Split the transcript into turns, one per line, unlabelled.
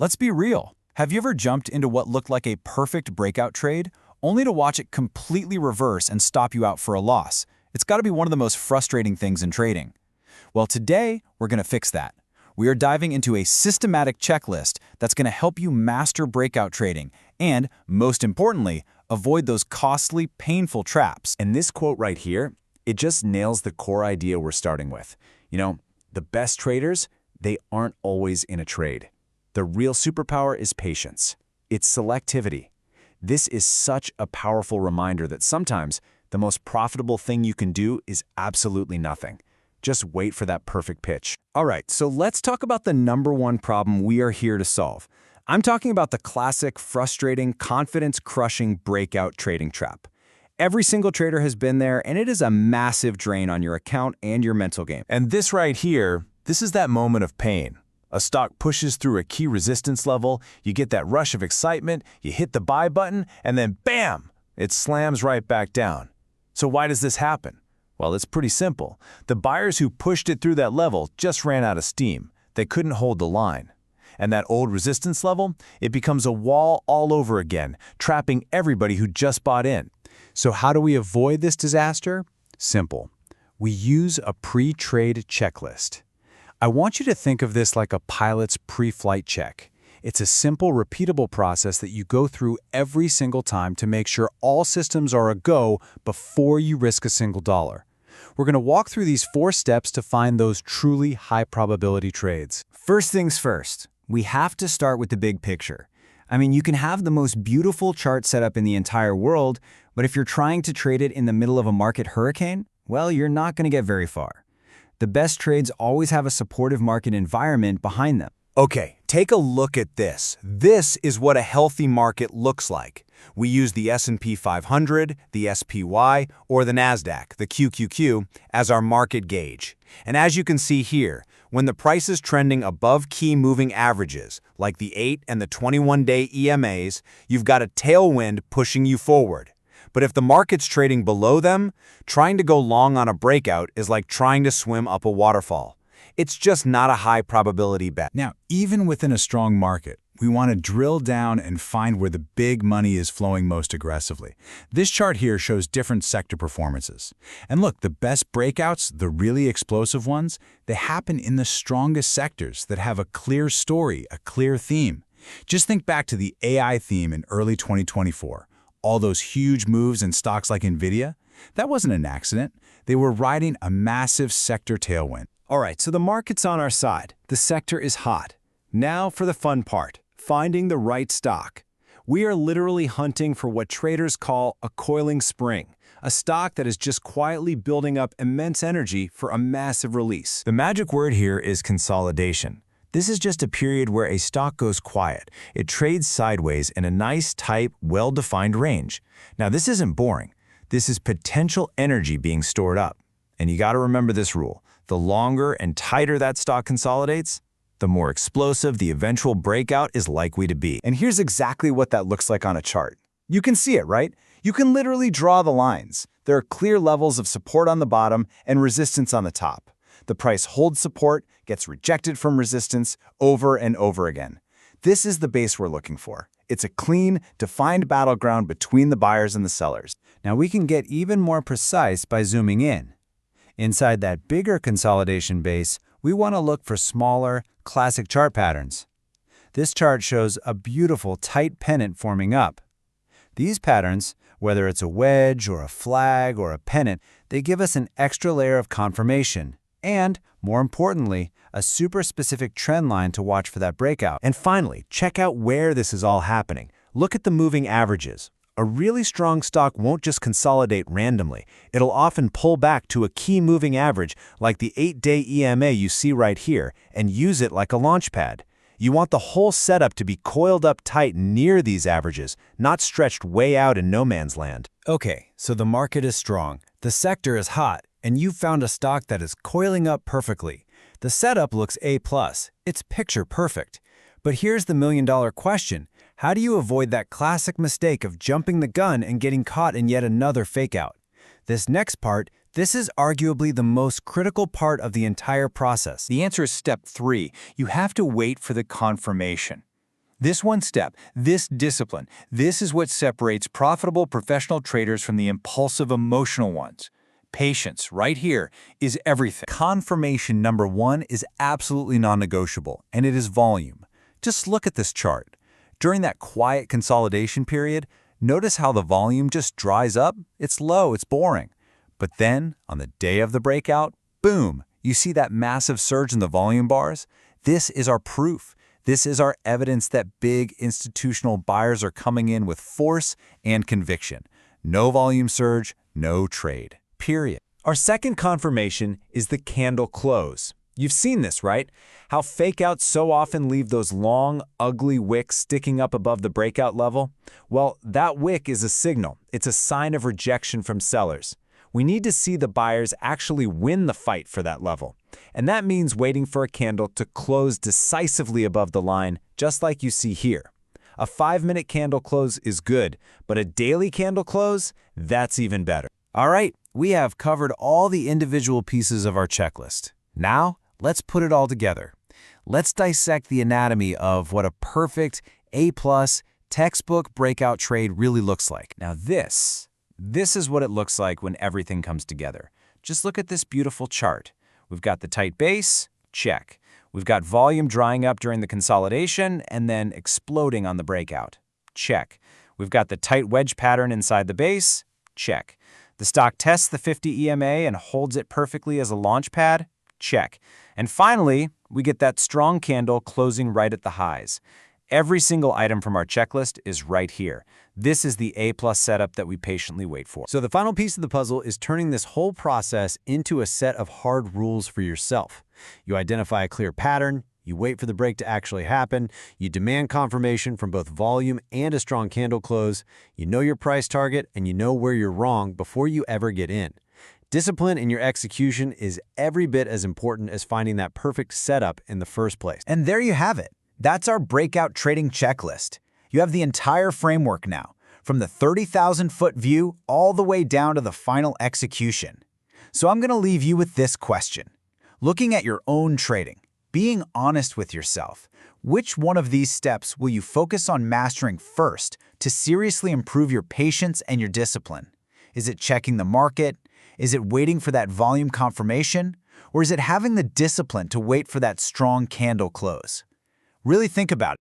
Let's be real. Have you ever jumped into what looked like a perfect breakout trade, only to watch it completely reverse and stop you out for a loss? It's got to be one of the most frustrating things in trading. Well, today, we're going to fix that. We are diving into a systematic checklist that's going to help you master breakout trading and, most importantly, avoid those costly, painful traps.
And this quote right here, it just nails the core idea we're starting with. The best traders, they aren't always in a trade. The real superpower is patience. It's selectivity. This is such a powerful reminder that sometimes the most profitable thing you can do is absolutely nothing. Just wait for that perfect pitch.
All right, so let's talk about the number one problem we are here to solve. I'm talking about the classic, frustrating, confidence-crushing breakout trading trap. Every single trader has been there, and it is a massive drain on your account and your mental game.
And this right here, this is that moment of pain. A stock pushes through a key resistance level, you get that rush of excitement, you hit the buy button, and then bam! It slams right back down. So why does this happen? Well, it's pretty simple. The buyers who pushed it through that level just ran out of steam. They couldn't hold the line. And that old resistance level, it becomes a wall all over again, trapping everybody who just bought in.
So how do we avoid this disaster? Simple. We use a pre-trade checklist. I want you to think of this like a pilot's pre-flight check. It's a simple, repeatable process that you go through every single time to make sure all systems are a go before you risk a single dollar. We're going to walk through these 4 steps to find those truly high-probability trades.
First things first, we have to start with the big picture. You can have the most beautiful chart setup in the entire world, but if you're trying to trade it in the middle of a market hurricane, well, you're not going to get very far. The best trades always have a supportive market environment behind them.
Okay, take a look at this. This is what a healthy market looks like. We use the S&P 500, the SPY, or the NASDAQ, the QQQ, as our market gauge. And as you can see here, when the price is trending above key moving averages, like the 8 and the 21-day EMAs, you've got a tailwind pushing you forward. But if the market's trading below them, trying to go long on a breakout is like trying to swim up a waterfall. It's just not a high probability bet.
Now, even within a strong market, we want to drill down and find where the big money is flowing most aggressively. This chart here shows different sector performances. And look, the best breakouts, the really explosive ones, they happen in the strongest sectors that have a clear story, a clear theme. Just think back to the AI theme in early 2024. All those huge moves in stocks like NVIDIA, that wasn't an accident. They were riding a massive sector tailwind.
All right, so the market's on our side. The sector is hot. Now for the fun part, finding the right stock. We are literally hunting for what traders call a coiling spring, a stock that is just quietly building up immense energy for a massive release.
The magic word here is consolidation. This is just a period where a stock goes quiet. It trades sideways in a nice, tight, well-defined range. Now, this isn't boring. This is potential energy being stored up. And you got to remember this rule. The longer and tighter that stock consolidates, the more explosive the eventual breakout is likely to be.
And here's exactly what that looks like on a chart. You can see it, right? You can literally draw the lines. There are clear levels of support on the bottom and resistance on the top. The price holds support, gets rejected from resistance over and over again. This is the base we're looking for. It's a clean, defined battleground between the buyers and the sellers.
Now we can get even more precise by zooming in. Inside that bigger consolidation base, we want to look for smaller, classic chart patterns. This chart shows a beautiful tight pennant forming up. These patterns, whether it's a wedge or a flag or a pennant, they give us an extra layer of confirmation and, more importantly, a super specific trend line to watch for that breakout.
And finally, check out where this is all happening. Look at the moving averages. A really strong stock won't just consolidate randomly. It'll often pull back to a key moving average like the 8-day EMA you see right here and use it like a launch pad. You want the whole setup to be coiled up tight near these averages, not stretched way out in no man's land.
Okay, so the market is strong, the sector is hot, and you've found a stock that is coiling up perfectly. The setup looks A+. It's picture perfect. But here's the million-dollar question. How do you avoid that classic mistake of jumping the gun and getting caught in yet another fakeout? This next part, this is arguably the most critical part of the entire process.
The answer is step 3. You have to wait for the confirmation.
This one step, this discipline, this is what separates profitable professional traders from the impulsive emotional ones. Patience, right here, is everything.
Confirmation number one is absolutely non-negotiable, and it is volume. Just look at this chart. During that quiet consolidation period, notice how the volume just dries up? It's low, it's boring. But then, on the day of the breakout, boom, you see that massive surge in the volume bars? This is our proof. This is our evidence that big institutional buyers are coming in with force and conviction. No volume surge, no trade. Period.
Our second confirmation is the candle close. You've seen this, right? How fakeouts so often leave those long, ugly wicks sticking up above the breakout level? Well, that wick is a signal. It's a sign of rejection from sellers. We need to see the buyers actually win the fight for that level. And that means waiting for a candle to close decisively above the line, just like you see here. A 5-minute candle close is good, but a daily candle close, that's even better.
All right, we have covered all the individual pieces of our checklist. Now, let's put it all together. Let's dissect the anatomy of what a perfect A+ textbook breakout trade really looks like. Now this is what it looks like when everything comes together. Just look at this beautiful chart. We've got the tight base, check. We've got volume drying up during the consolidation and then exploding on the breakout, check. We've got the tight wedge pattern inside the base, check. The stock tests the 50 EMA and holds it perfectly as a launch pad, check. And finally, we get that strong candle closing right at the highs. Every single item from our checklist is right here. This is the A+ setup that we patiently wait for.
So the final piece of the puzzle is turning this whole process into a set of hard rules for yourself. You identify a clear pattern, you wait for the break to actually happen, you demand confirmation from both volume and a strong candle close, you know your price target, and you know where you're wrong before you ever get in. Discipline in your execution is every bit as important as finding that perfect setup in the first place.
And there you have it. That's our breakout trading checklist. You have the entire framework now, from the 30,000-foot view all the way down to the final execution. So I'm going to leave you with this question. Looking at your own trading, being honest with yourself, which one of these steps will you focus on mastering first to seriously improve your patience and your discipline? Is it checking the market? Is it waiting for that volume confirmation? Or is it having the discipline to wait for that strong candle close? Really think about it.